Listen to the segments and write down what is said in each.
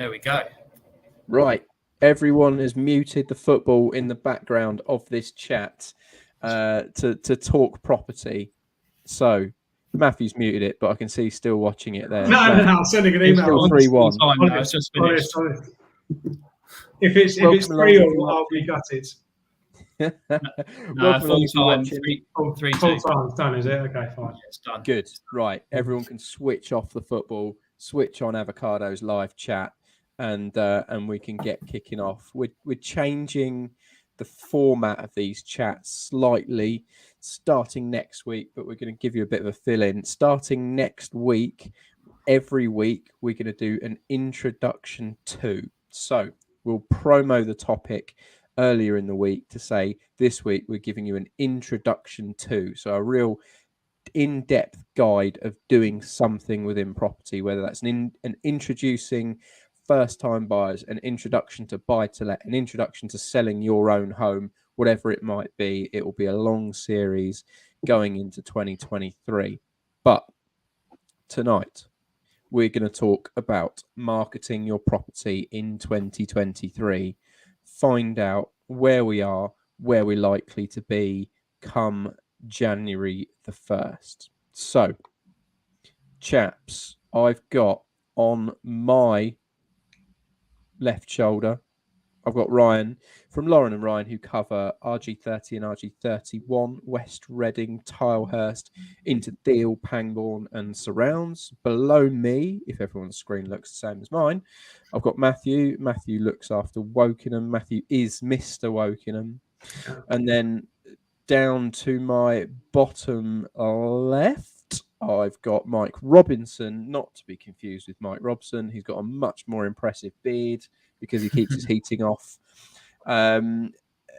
There we go. Right. Everyone has muted the football in the background of this chat to talk property. So Matthew's muted it, but I can see he's still watching it there. No, I'm sending an email. Still 3-1. It's just finished. If it's 3-1, I'll be gutted. Full time, 3-2. Full time, done, is it? Okay, fine. It's done. Good. Right. Everyone can switch off the football, switch on Avocado's live chat, and we can get kicking off. We're changing the format of these chats slightly starting next week, but we're going to give you a bit of a fill-in. Starting next week, every week, we're going to do an introduction to. So we'll promo the topic earlier in the week to say this week we're giving you an introduction to. So a real in-depth guide of doing something within property, whether that's an introducing first-time buyers, an introduction to buy-to-let, an introduction to selling your own home, whatever it might be. It will be a long series going into 2023. But tonight, we're going to talk about marketing your property in 2023. Find out where we are, where we're likely to be come January the 1st. So, chaps, I've got on my left shoulder, I've got Ryan from Lauren and Ryan, who cover RG30 and RG31, West Reading, Tilehurst, into Deal, Pangbourne and surrounds. Below me, if everyone's screen looks the same as mine, I've got Matthew. Matthew looks after Wokingham. Matthew is Mr. Wokingham. And then down to my bottom left, I've got Mike Robinson, not to be confused with Mike Robson. He's got a much more impressive beard because he keeps his heating off.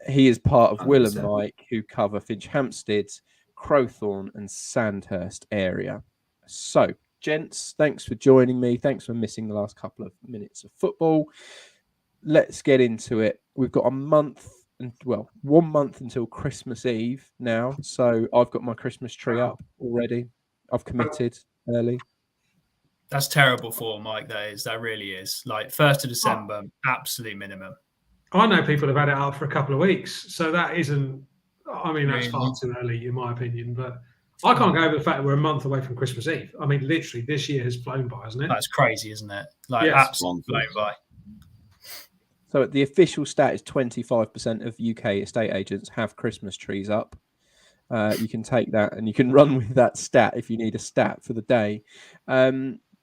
He is part of Will and Mike, who cover Finch Hampstead, Crowthorne and Sandhurst area. So, gents, thanks for joining me. Thanks for missing the last couple of minutes of football. Let's get into it. We've got 1 month until Christmas Eve now. So I've got my Christmas tree up already. I've committed early. That's terrible form, Mike. That really is. Like 1st of December, absolute minimum. I know people have had it up for a couple of weeks, so that isn't. I mean, that's far too early, in my opinion. But I can't go over the fact that we're a month away from Christmas Eve. I mean, literally, this year has flown by, hasn't it? That's crazy, isn't it? Like, absolutely flown by. So the official stat is 25% of UK estate agents have Christmas trees up. You can take that and you can run with that stat if you need a stat for the day.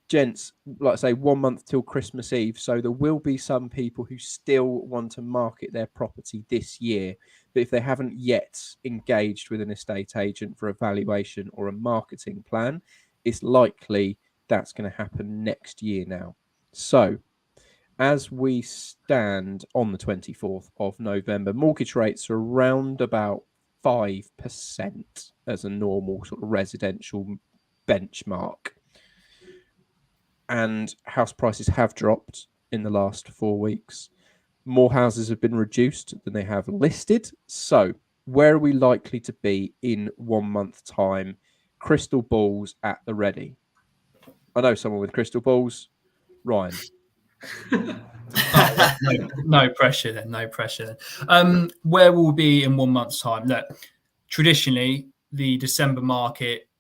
Gents, like I say, 1 month till Christmas Eve. So there will be some people who still want to market their property this year. But if they haven't yet engaged with an estate agent for a valuation or a marketing plan, it's likely that's going to happen next year now. So as we stand on the 24th of November, mortgage rates are around about 5% as a normal sort of residential benchmark. And house prices have dropped in the last 4 weeks. More houses have been reduced than they have listed. So where are we likely to be in 1 month's time? Crystal balls at the ready. I know someone with crystal balls. Ryan. No pressure then. No pressure then. Where will we be in 1 month's time? Look, traditionally, the December market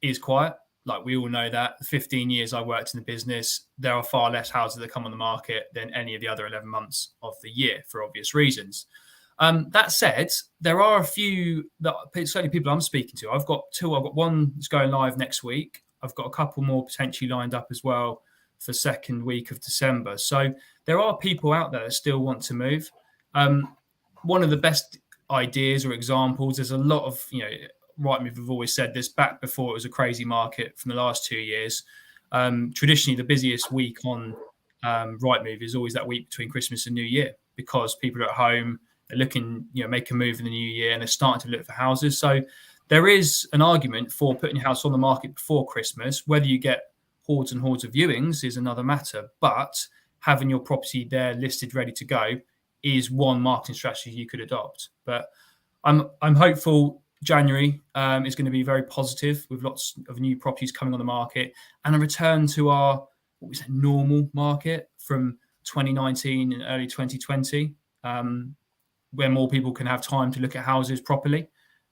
is quiet. Like we all know that. 15 years I worked in the business, there are far less houses that come on the market than any of the other 11 months of the year for obvious reasons. That said, there are a few that certainly people I'm speaking to. I've got two. I've got one that's going live next week. I've got a couple more potentially lined up as well for second week of December. So there are people out there that still want to move. One of the best ideas or examples, there's a lot of, Rightmove have always said this back before it was a crazy market from the last 2 years. Traditionally, the busiest week on Rightmove is always that week between Christmas and New Year because people are at home, they're looking, make a move in the new year and they're starting to look for houses. So there is an argument for putting your house on the market before Christmas. Whether you get hordes and hordes of viewings is another matter, but having your property there listed, ready to go is one marketing strategy you could adopt. But I'm hopeful January is going to be very positive with lots of new properties coming on the market and a return to our normal market from 2019 and early 2020, where more people can have time to look at houses properly.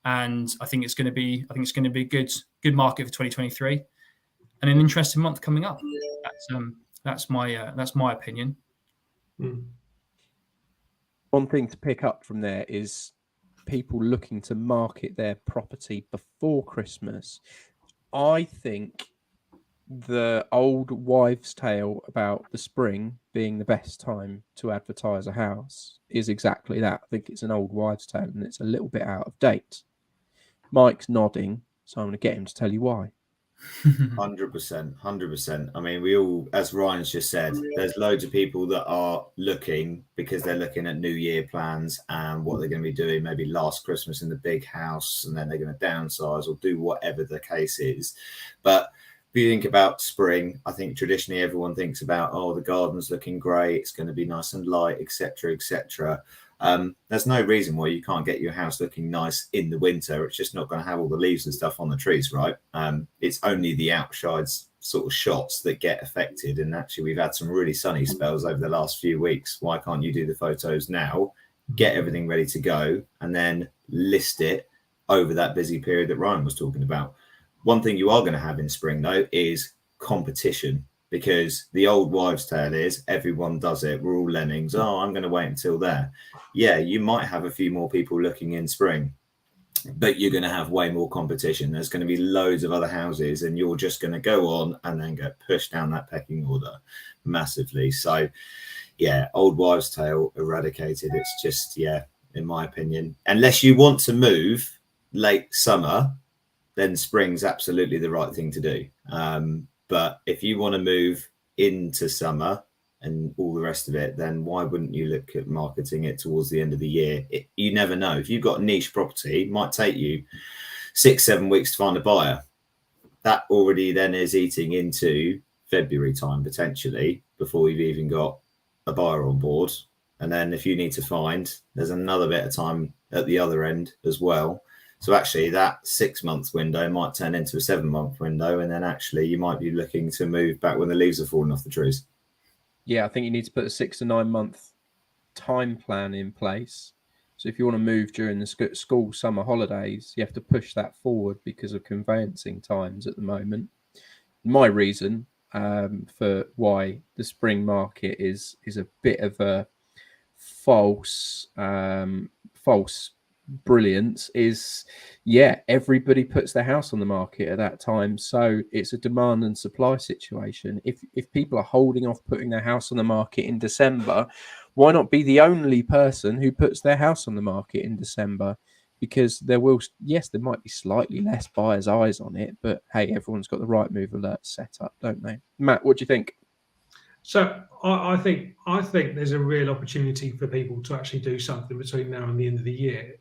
And I think it's going to be a good market for 2023, and an interesting month coming up. That's my opinion. One thing to pick up from there is people looking to market their property before Christmas. I think the old wives' tale about the spring being the best time to advertise a house is exactly that. I think it's an old wives' tale, and it's a little bit out of date. Mike's nodding, so I'm going to get him to tell you why. 100%. I mean, we all, as Ryan's just said, there's loads of people that are looking because they're looking at New Year plans and what they're going to be doing maybe last Christmas in the big house, and then they're going to downsize or do whatever the case is. But if you think about spring, I think traditionally everyone thinks about, oh, the garden's looking great, it's going to be nice and light, etc., etc. There's no reason why you can't get your house looking nice in the winter. It's just not going to have all the leaves and stuff on the trees, right? It's only the outsides sort of shots that get affected. And actually, we've had some really sunny spells over the last few weeks. Why can't you do the photos now, get everything ready to go, and then list it over that busy period that Ryan was talking about? One thing you are going to have in spring, though, is competition. Because the old wives' tale is everyone does it. We're all lemmings. Oh, I'm going to wait until there. Yeah, you might have a few more people looking in spring, but you're going to have way more competition. There's going to be loads of other houses, and you're just going to go on and then get pushed down that pecking order massively. So, yeah, old wives' tale eradicated. It's just, yeah, in my opinion, unless you want to move late summer, then spring's absolutely the right thing to do. But if you want to move into summer and all the rest of it, then why wouldn't you look at marketing it towards the end of the year? You never know. If you've got a niche property, it might take you 6-7 weeks to find a buyer. That already then is eating into February time, potentially, before you've even got a buyer on board. And then if you need to find, there's another bit of time at the other end as well. So actually that 6-month window might turn into a 7-month window. And then actually you might be looking to move back when the leaves are falling off the trees. Yeah, I think you need to put a 6 to 9 month time plan in place. So if you want to move during the school summer holidays, you have to push that forward because of conveyancing times at the moment. My reason for why the spring market is a bit of a false brilliance is, yeah, everybody puts their house on the market at that time, so it's a demand and supply situation. If people are holding off putting their house on the market in December, why not be the only person who puts their house on the market in December? Because there might be slightly less buyers' eyes on it, but hey, everyone's got the right move alert set up, don't they? Matt, what do you think? So I think there's a real opportunity for people to actually do something between now and the end of the year.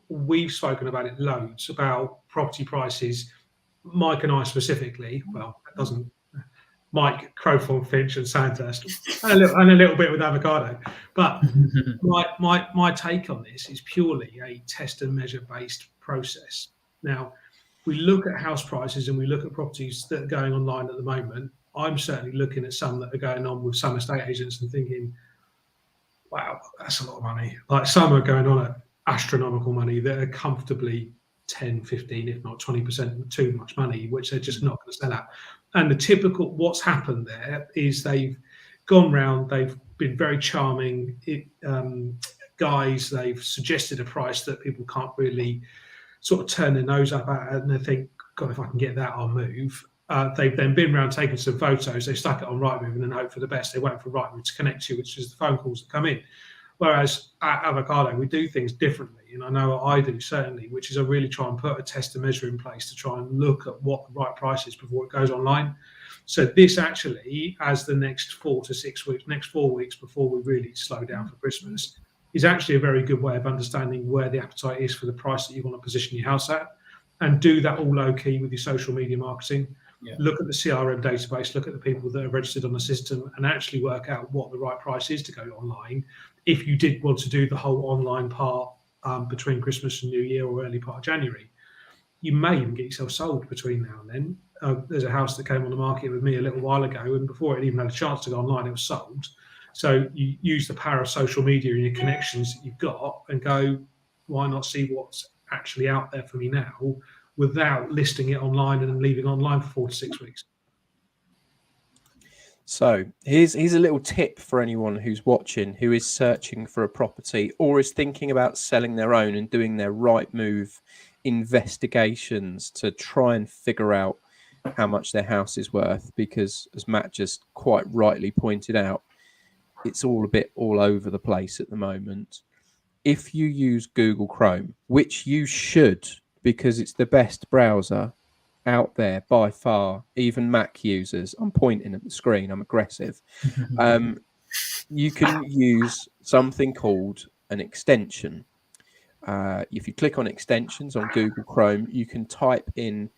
We've spoken about it loads, about property prices. Mike and I specifically, well, it doesn't. Mike, Crowthorne, Finch, and Sandhurst, and a little bit with Avocado. But my take on this is purely a test and measure based process. Now, we look at house prices and we look at properties that are going online at the moment. I'm certainly looking at some that are going on with some estate agents and thinking, wow, that's a lot of money. Like some are going on at astronomical money that are comfortably 10, 15, if not 20% too much money, which they're just not going to sell at. And the typical, what's happened there is they've gone round, they've been very charming guys, they've suggested a price that people can't really sort of turn their nose up at, and they think, God, if I can get that, I'll move. They've then been around taking some photos, they stuck it on Rightmove and then hope for the best. They wait for Rightmove to connect you, which is the phone calls that come in. Whereas at Avocado, we do things differently. And I know I do certainly, which is I really try and put a test and measure in place to try and look at what the right price is before it goes online. So this actually, as the next 4 to 6 weeks, next 4 weeks before we really slow down for Christmas, is actually a very good way of understanding where the appetite is for the price that you want to position your house at. And do that all low key with your social media marketing. Yeah. Look at the CRM database, look at the people that are registered on the system, and actually work out what the right price is to go online. If you did want to do the whole online part between Christmas and New Year or early part of January, you may even get yourself sold between now and then. There's a house that came on the market with me a little while ago, and before it even had a chance to go online, it was sold. So you use the power of social media and your connections that you've got and go, why not see what's actually out there for me now without listing it online and then leaving online for 4 to 6 weeks? So here's a little tip for anyone who's watching, who is searching for a property or is thinking about selling their own and doing their Rightmove investigations to try and figure out how much their house is worth. Because as Matt just quite rightly pointed out, it's all a bit all over the place at the moment. If you use Google Chrome, which you should, because it's the best browser out there by far, even Mac users, I'm pointing at the screen, I'm aggressive, you can use something called an extension. If you click on extensions on Google Chrome, you can type in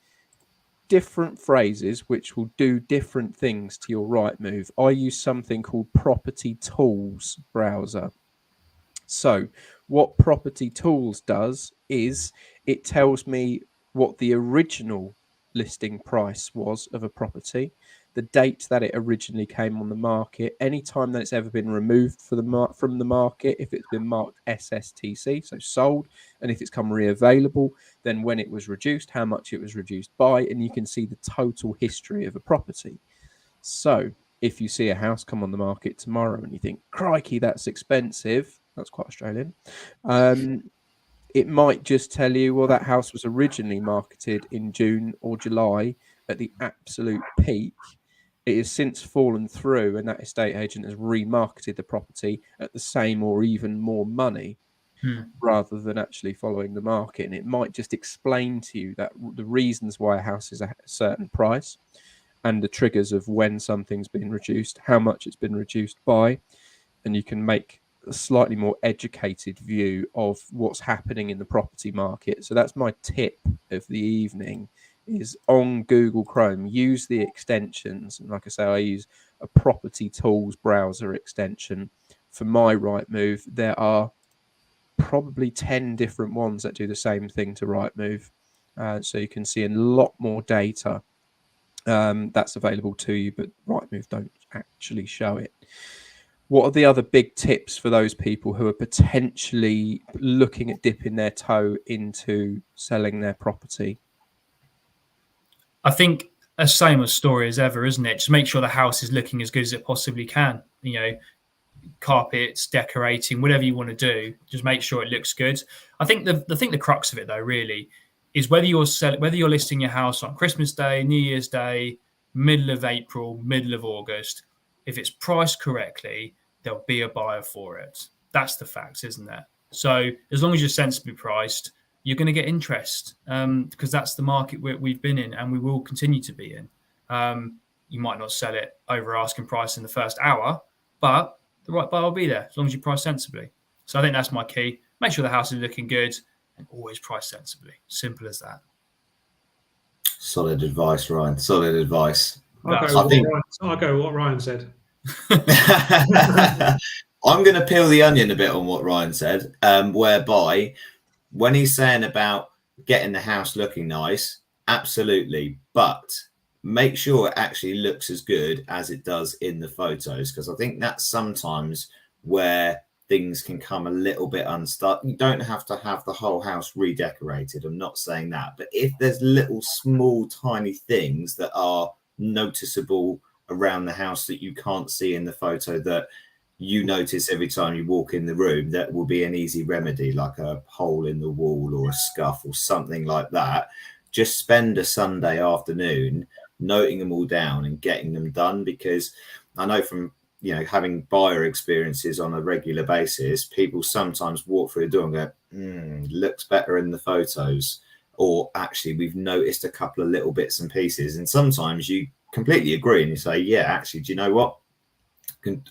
different phrases which will do different things to your Rightmove. I use something called Property Tools browser. So what Property Tools does is it tells me what the original listing price was of a property, the date that it originally came on the market, any time that it's ever been removed from the market, if it's been marked SSTC, so sold, and if it's come reavailable, then when it was reduced, how much it was reduced by, and you can see the total history of a property. So if you see a house come on the market tomorrow and you think, crikey, that's expensive, that's quite Australian, it might just tell you, well, that house was originally marketed in June or July at the absolute peak. It has since fallen through and that estate agent has remarketed the property at the same or even more money rather than actually following the market. And it might just explain to you that the reasons why a house is at a certain price and the triggers of when something's been reduced, how much it's been reduced by, and you can make a slightly more educated view of what's happening in the property market. So that's my tip of the evening, is on Google Chrome, use the extensions. And like I say, I use a Property Tools browser extension for my Rightmove. There are probably 10 different ones that do the same thing to Rightmove. So you can see a lot more data that's available to you, but Rightmove don't actually show it. What are the other big tips for those people who are potentially looking at dipping their toe into selling their property? I think a same story as ever, isn't it? Just make sure the house is looking as good as it possibly can. You know, carpets, decorating, whatever you want to do, just make sure it looks good. I think the crux of it though really is whether you're listing your house on Christmas Day, New Year's Day, middle of April, middle of August. If it's priced correctly, there'll be a buyer for it. That's the fact, isn't it? So as long as you're sensibly priced, you're going to get interest because that's the market we've been in and we will continue to be in. You might not sell it over asking price in the first hour, but the right buyer will be there as long as you price sensibly. So I think that's my key. Make sure the house is looking good and always price sensibly. Simple as that. Solid advice, Ryan. Solid advice. I'll go what Ryan said. I'm going to peel the onion a bit on what Ryan said, whereby when he's saying about getting the house looking nice, absolutely, but make sure it actually looks as good as it does in the photos, because I think that's sometimes where things can come a little bit unstuck. You don't have to have the whole house redecorated. I'm not saying that, but if there's little small tiny things that are noticeable around the house that you can't see in the photo that you notice every time you walk in the room, that will be an easy remedy, like a hole in the wall or a scuff or something like that. Just spend a Sunday afternoon noting them all down and getting them done, because I know from having buyer experiences on a regular basis, people sometimes walk through the door and go, looks better in the photos, or actually we've noticed a couple of little bits and pieces. And sometimes you completely agree and you say, yeah, actually, do you know what?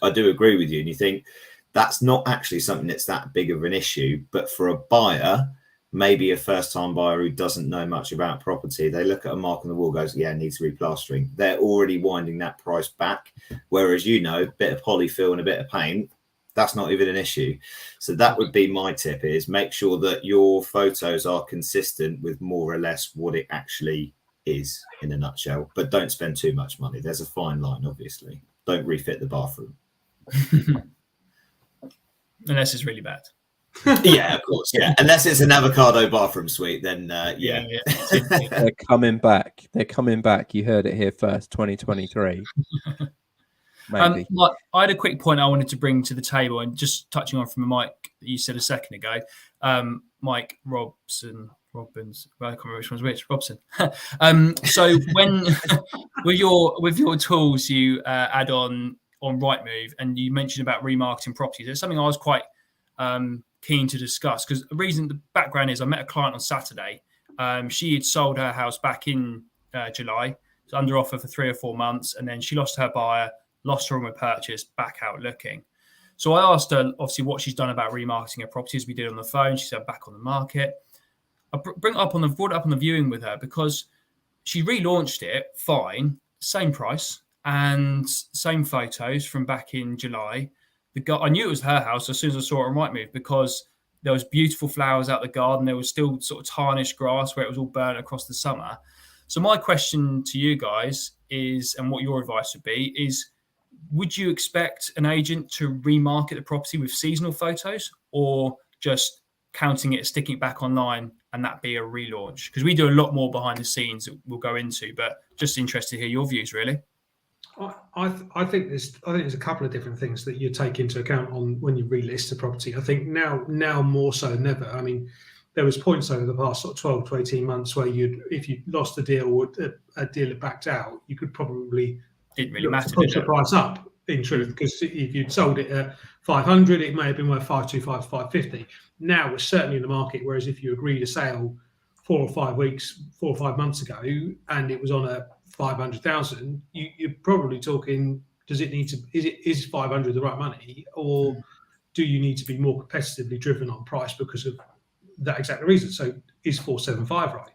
I do agree with you. And you think that's not actually something that's that big of an issue. But for a buyer, maybe a first-time buyer who doesn't know much about property, they look at a mark on the wall, goes, yeah, needs replastering. They're already winding that price back. Whereas, a bit of polyfill and a bit of paint, that's not even an issue. So that would be my tip, is make sure that your photos are consistent with more or less what it actually is in a nutshell, but don't spend too much money. There's a fine line, obviously. Don't refit the bathroom. Unless it's really bad. Yeah, of course. Yeah, unless it's an avocado bathroom suite, then yeah. They're coming back. They're coming back. You heard it here first. 2023. Maybe. I had a quick point I wanted to bring to the table, and just touching on from Mike that you said a second ago. Mike Robbins. Well, I can't remember which one's which. Robson. So when with your tools you add on Rightmove, and you mentioned about remarketing properties, there's something I was quite keen to discuss, because the background is I met a client on Saturday. She had sold her house back in July. It was under offer for 3 or 4 months, and then she lost her buyer, lost her onward purchase, back out looking. So I asked her, obviously, what she's done about remarketing her properties. We did on the phone. She said back on the market. I brought it up on the viewing with her, because she relaunched it fine, same price and same photos from back in July. I knew it was her house as soon as I saw it on Rightmove, because there was beautiful flowers out the garden. There was still sort of tarnished grass where it was all burnt across the summer. So my question to you guys is, and what your advice would be, is would you expect an agent to remarket the property with seasonal photos, or just counting it, sticking it back online, and that be a relaunch? Because we do a lot more behind the scenes that we'll go into, but just interested to hear your views, really. I think there's a couple of different things that you take into account on when you relist a property. I think now more so than ever. I mean, there was points over the past sort of 12 to 18 months where if you lost a deal or a deal that backed out, you could probably didn't really matter, push the price up, in truth, because if you'd sold it at 500, it may have been worth 525, 550. Now we're certainly in the market, whereas if you agreed a sale 4 or 5 months ago and it was on a 500,000, you're probably talking, is 500 the right money, or do you need to be more competitively driven on price because of that exact reason? So is 475 right?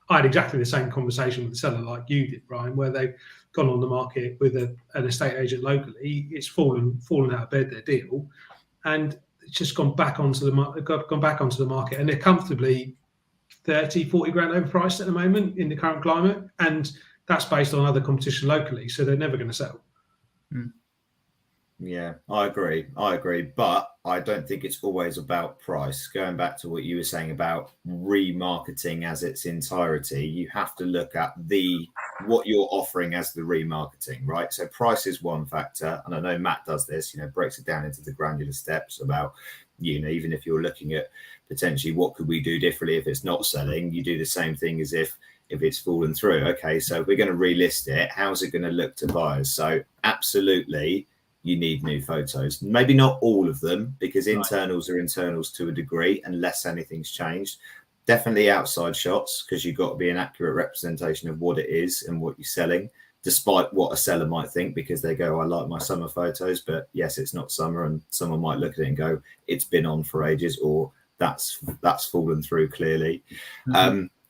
I had exactly the same conversation with the seller like you did, Brian, where they've gone on the market with an estate agent locally. It's fallen out of bed, their deal, and it's just gone back onto the market, and they're comfortably 30, 40 grand overpriced at the moment in the current climate, and that's based on other competition locally, so they're never going to sell. Yeah, I agree. But I don't think it's always about price. Going back to what you were saying about remarketing as its entirety, you have to look at what you're offering as the remarketing, right? So price is one factor. And I know Matt does this, breaks it down into the granular steps about, even if you're looking at potentially what could we do differently if it's not selling, you do the same thing as if it's fallen through. Okay, so if we're going to relist it, how's it going to look to buyers? So absolutely, you need new photos. Maybe not all of them, because internals are internals to a degree, unless anything's changed. Definitely outside shots, because you've got to be an accurate representation of what it is and what you're selling, despite what a seller might think, because they go, I like my summer photos, but yes, it's not summer, and someone might look at it and go, it's been on for ages, or that's fallen through clearly.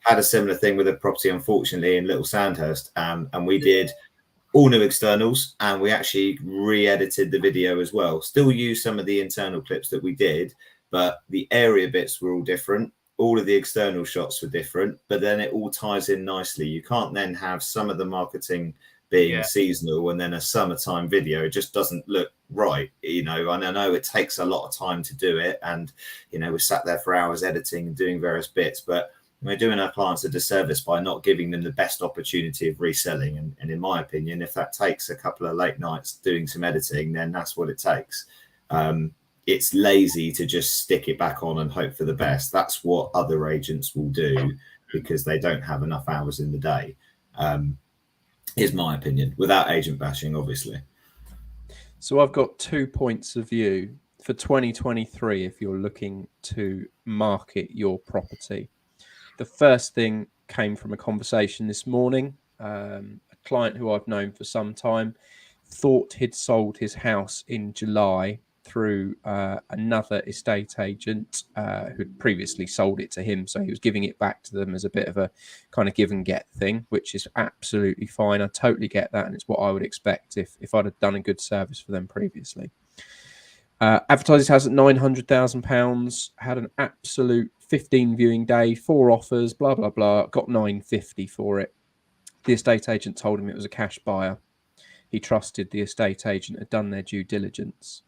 Had a similar thing with a property, unfortunately, in Little Sandhurst, and we did all new externals, and we actually re-edited the video as well. Still used some of the internal clips that we did, but the area bits were all different. All of the external shots were different, but then it all ties in nicely. You can't then have some of the marketing being seasonal and then a summertime video. It just doesn't look right, and I know it takes a lot of time to do it, and we're sat there for hours editing and doing various bits, but we're doing our clients a disservice by not giving them the best opportunity of reselling. And in my opinion, if that takes a couple of late nights doing some editing, then that's what it takes. It's lazy to just stick it back on and hope for the best. That's what other agents will do, because they don't have enough hours in the day, is my opinion, without agent bashing, obviously. So I've got 2 points of view for 2023 if you're looking to market your property. The first thing came from a conversation this morning. A client who I've known for some time thought he'd sold his house in July through another estate agent who'd previously sold it to him. So he was giving it back to them as a bit of a kind of give and get thing, which is absolutely fine. I totally get that. And it's what I would expect if I'd have done a good service for them previously. Advertised his house at £900,000, had an absolute 15 viewing day, 4 offers, blah, blah, blah, got 950 for it. The estate agent told him it was a cash buyer. he trusted the estate agent had done their due diligence.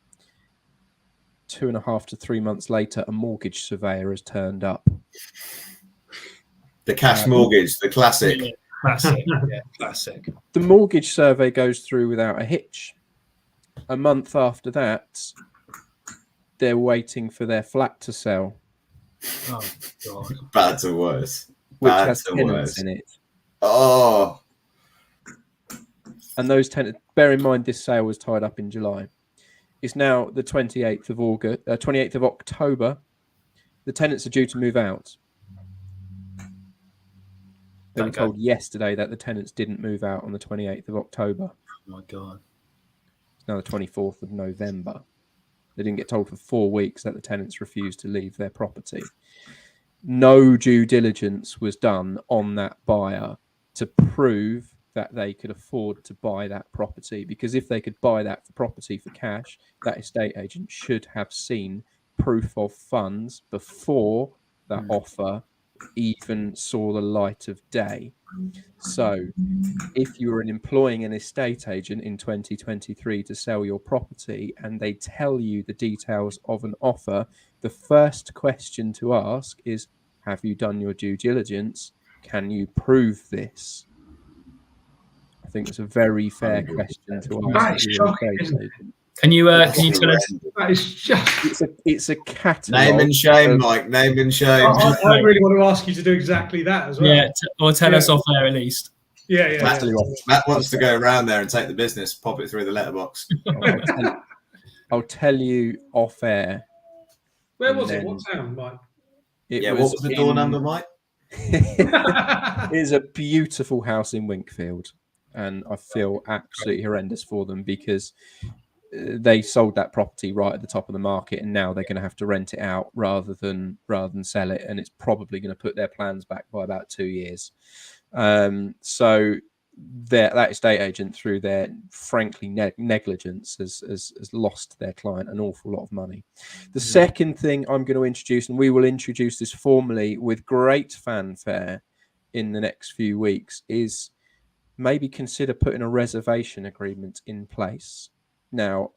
2.5 to 3 months later, a mortgage surveyor has turned up. The cash mortgage, the classic. Yeah, classic. Yeah, classic. The mortgage survey goes through without a hitch. A month after that, they're waiting for their flat to sell, Oh God. Bad to worse. which Bad has to tenants worse. in it. Oh, And those tenants, bear in mind, this sale was tied up in July. It's now the 28th of October. The tenants are due to move out. They were Okay. told yesterday that the tenants didn't move out on the 28th of October. Oh my God. It's now the 24th of November. They didn't get told for 4 weeks that the tenants refused to leave their property. No due diligence was done on that buyer to prove that they could afford to buy that property, because if they could buy that property for cash, that estate agent should have seen proof of funds before that offer even saw the light of day. So if you were employing an estate agent in 2023 to sell your property and they tell you the details of an offer, the first question to ask is, have you done your due diligence? Can you prove this? I think it's a very fair question to ask. That is shocking, isn't it? Can you tell us? That is just. It's a catalogue. name and shame, of- Mike. Name and shame. I really want to ask you to do exactly that as well. Yeah, or tell us off there at least. Yeah. Matt wants to go around there and take the business, pop it through the letterbox. I'll tell you off air. Where was it? What town, Mike? What was the door number, Mike? It is a beautiful house in Winkfield, and I feel absolutely horrendous for them because they sold that property right at the top of the market, and now they're going to have to rent it out rather than sell it, and it's probably going to put their plans back by about 2 years. So that estate agent, through their frankly negligence, has lost their client an awful lot of money. The second thing I'm going to introduce, and we will introduce this formally with great fanfare in the next few weeks, is maybe consider putting a reservation agreement in place. Now,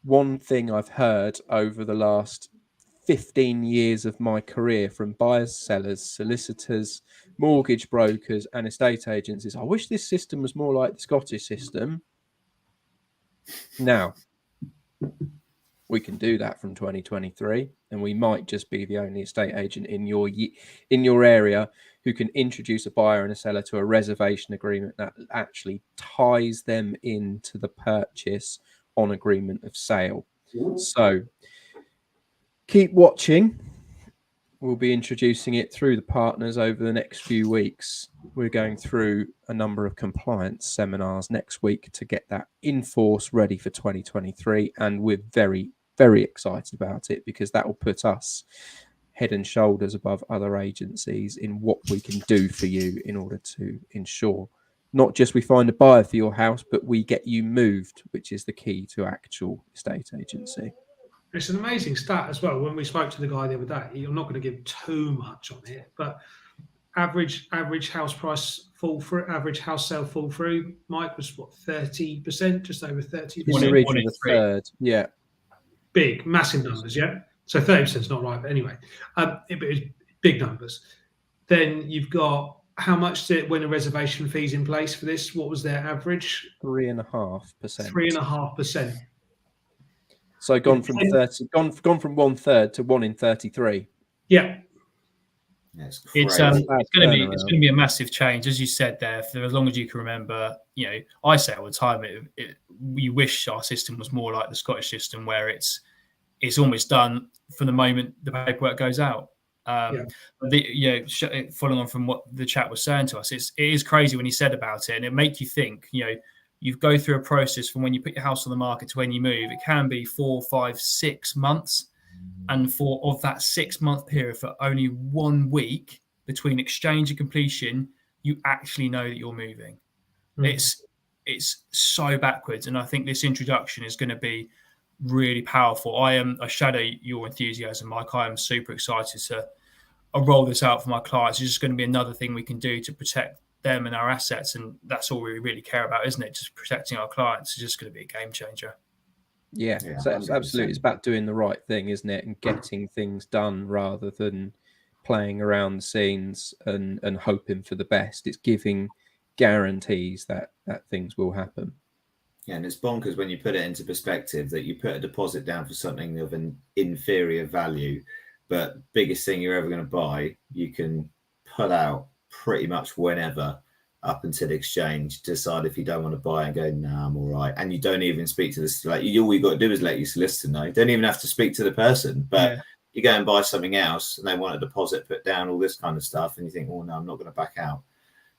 one thing I've heard over the last 15 years of my career from buyers, sellers, solicitors, mortgage brokers, and estate agents is, I wish this system was more like the Scottish system. Now, we can do that from 2023, and we might just be the only estate agent in your area who can introduce a buyer and a seller to a reservation agreement that actually ties them into the purchase on agreement of sale. So keep watching. We'll be introducing it through the partners over the next few weeks. We're going through a number of compliance seminars next week to get that in force ready for 2023. And we're very, very excited about it because that will put us head and shoulders above other agencies in what we can do for you in order to ensure not just we find a buyer for your house, but we get you moved, which is the key to actual estate agency. It's an amazing stat as well. When we spoke to the guy the other day, I'm not going to give too much on it, but average house price fall through, average house sale fall through, Mike, was what, 30%, just over 30%? In the region of a third, yeah. Big, massive numbers, yeah. So 30% is not right, but anyway, it's big numbers. Then you've got how much when a reservation fee's in place for this? What was their average? 3.5%. 3.5%. So gone from 30, gone from 1/3 to 1 in 33. Yeah. It's going to be a massive change, as you said there. For as long as you can remember, I say all the time, we wish our system was more like the Scottish system, where it's almost done from the moment the paperwork goes out. Following on from what the chat was saying to us, it is crazy when he said about it, and it makes you think. You go through a process from when you put your house on the market to when you move. It can be 4, 5, 6 months. And of that 6-month period, for only 1 week between exchange and completion, you actually know that you're moving. It's so backwards. And I think this introduction is going to be really powerful. I shadow your enthusiasm, Mike. I am super excited to roll this out for my clients. It's just going to be another thing we can do to protect them and our assets, and that's all we really care about, isn't it? Just protecting our clients is just going to be a game changer. Yeah, so absolutely. It's about doing the right thing, isn't it? And getting things done rather than playing around the scenes and hoping for the best. It's giving guarantees that things will happen. Yeah, and it's bonkers when you put it into perspective that you put a deposit down for something of an inferior value, but biggest thing you're ever going to buy, you can pull out pretty much whenever up until exchange, decide if you don't want to buy and go, nah, I'm all right. And you don't even speak to the, like, all you got to do is let your solicitor know. You don't even have to speak to the person, but you go and buy something else and they want a deposit put down, all this kind of stuff. And you think, oh no, I'm not going to back out.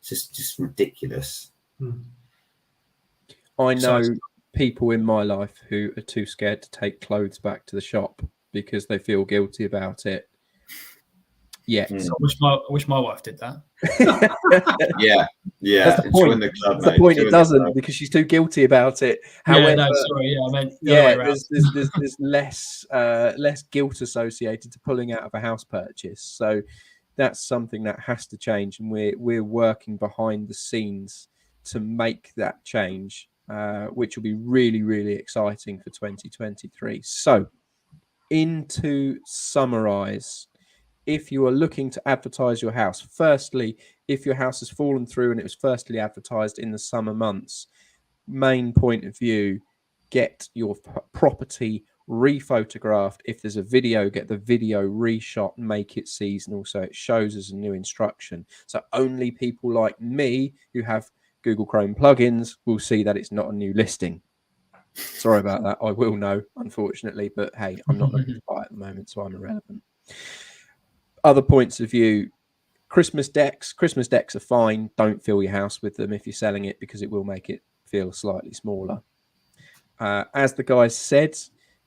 It's just ridiculous. I know people in my life who are too scared to take clothes back to the shop because they feel guilty about it. Yeah, so I wish my wife did that. yeah. That's the point. That's the point. It doesn't because she's too guilty about it. However, I meant there's less guilt associated to pulling out of a house purchase. So that's something that has to change, and we're working behind the scenes to make that change, which will be really, really exciting for 2023. So, to summarize, if you are looking to advertise your house, firstly, if your house has fallen through and it was firstly advertised in the summer months, main point of view, get your property rephotographed. If there's a video, get the video reshot, make it seasonal so it shows as a new instruction. So only people like me who have Google Chrome plugins will see that it's not a new listing. Sorry about that. I will know, unfortunately, but hey, I'm not looking to buy at the moment, so I'm irrelevant. Other points of view, Christmas decks are fine. Don't fill your house with them if you're selling it because it will make it feel slightly smaller. As the guys said,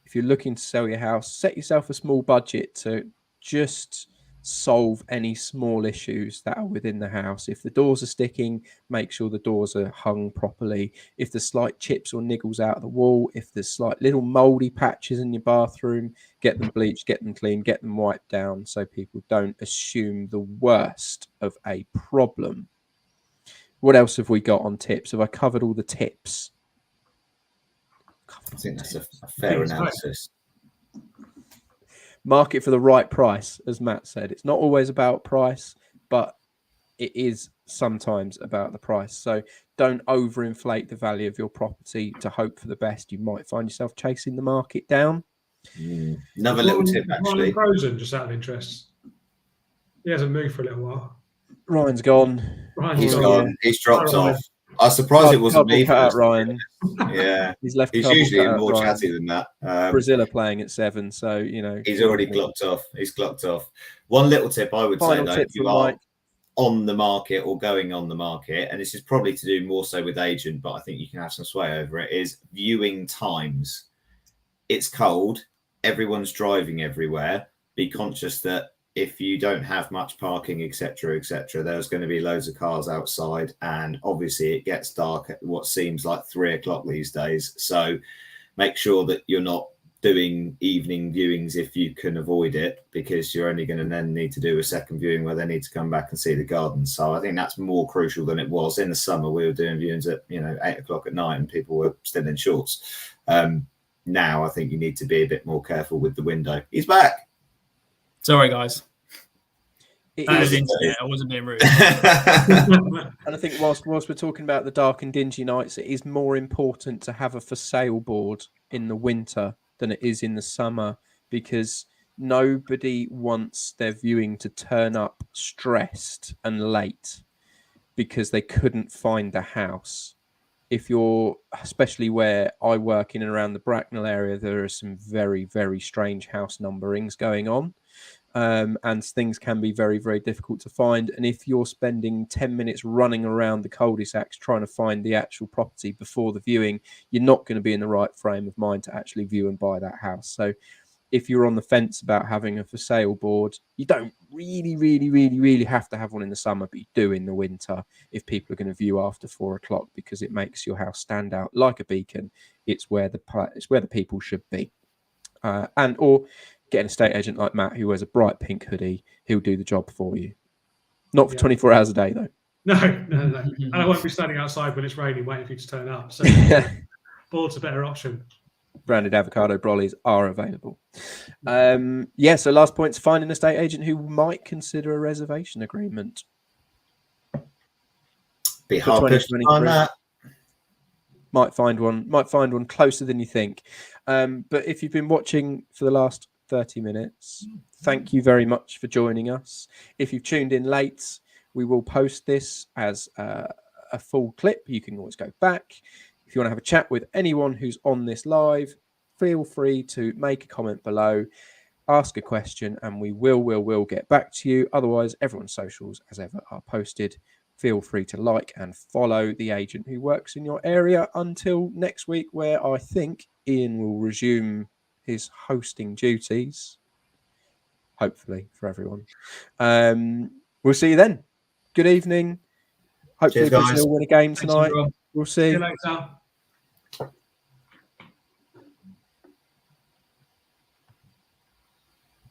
if you're looking to sell your house, set yourself a small budget to just solve any small issues that are within the house. If the doors are sticking, make sure the doors are hung properly. If there's slight chips or niggles out of the wall, if there's slight little moldy patches in your bathroom, get them bleached, get them cleaned, get them wiped down so people don't assume the worst of a problem. What else have we got on tips? Have I covered all the tips? I think that's a fair analysis. Market for the right price, as Matt said. It's not always about price, but it is sometimes about the price. So don't overinflate the value of your property to hope for the best. You might find yourself chasing the market down. Another little tip, actually. Frozen, just out of interest. He hasn't moved for a little while. Ryan's gone. He's gone. He's dropped off. I was surprised it wasn't me. Ryan. Yeah, he's left. He's usually more chatty than that. Brazil are playing at 7, so you know he's already clocked off. He's clocked off. One little tip I would say, though, if you are on the market or going on the market, and this is probably to do more so with agent, but I think you can have some sway over it, is viewing times. It's cold. Everyone's driving everywhere. Be conscious that if you don't have much parking, etc., there's going to be loads of cars outside, and obviously it gets dark at what seems like 3 o'clock these days. So make sure that you're not doing evening viewings if you can avoid it, because you're only going to then need to do a second viewing where they need to come back and see the garden. So I think that's more crucial than it was in the summer. We were doing viewings at 8 o'clock at night and people were still in shorts. Now I think you need to be a bit more careful with the window. He's back. Sorry, guys. I wasn't being rude. And I think whilst we're talking about the dark and dingy nights, it is more important to have a for sale board in the winter than it is in the summer, because nobody wants their viewing to turn up stressed and late because they couldn't find the house. If you're, especially where I work in and around the Bracknell area, there are some very, very strange house numberings going on. And things can be very, very difficult to find. And if you're spending 10 minutes running around the cul-de-sacs trying to find the actual property before the viewing, you're not going to be in the right frame of mind to actually view and buy that house. So if you're on the fence about having a for sale board, you don't really have to have one in the summer, but you do in the winter if people are going to view after 4 o'clock, because it makes your house stand out like a beacon. It's where the people should be. Or get an estate agent like Matt who wears a bright pink hoodie. He'll do the job for you. Not for 24 hours a day, though. No. And I won't be standing outside when it's raining waiting for you to turn up. So board's a better option. Branded avocado brollies are available. So last point's find an estate agent who might consider a reservation agreement. Be hard pushed to find that. Might find one closer than you think. But if you've been watching for the last 30 minutes, thank you very much for joining us. If you've tuned in late, we will post this as a full clip. You can always go back. If you want to have a chat with anyone who's on this live, feel free to make a comment below, ask a question, and we will get back to you. Otherwise, everyone's socials, as ever, are posted. Feel free to like and follow the agent who works in your area until next week, where I think Ian will resume his hosting duties. Hopefully for everyone. We'll see you then. Good evening. Hopefully we'll win a game tonight. We'll see. See you later.